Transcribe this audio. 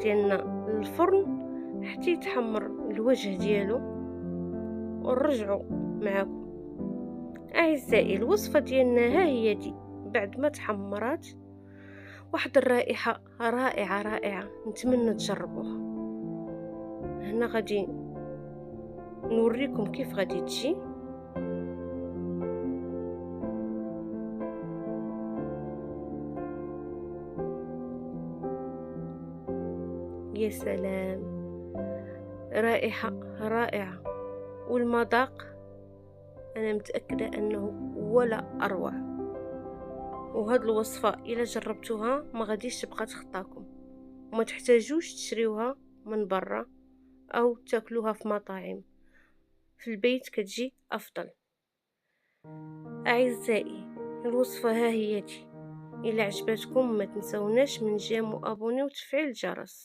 ديالنا للفرن حتى يتحمر الوجه ديالو ونرجعوا معكم. اعزائي الوصفه ديالنا ها هي دي، بعد ما تحمرات واحد الرائحه رائعه رائعه، نتمنى تجربوها. هنا غادي نوريكم كيف غادي تجي. يا سلام، رائحة رائعة، والمذاق أنا متأكدة أنه ولا أروع. وهاد الوصفة إلا جربتوها ما غاديش تبقى تخطاكم، وما تحتاجوش تشريوها من برا أو تاكلوها في مطاعم، في البيت كتجي أفضل. أعزائي الوصفة ها هي دي، إلا عجبتكم ما تنسوناش من جيم وأبوني وتفعيل الجرس.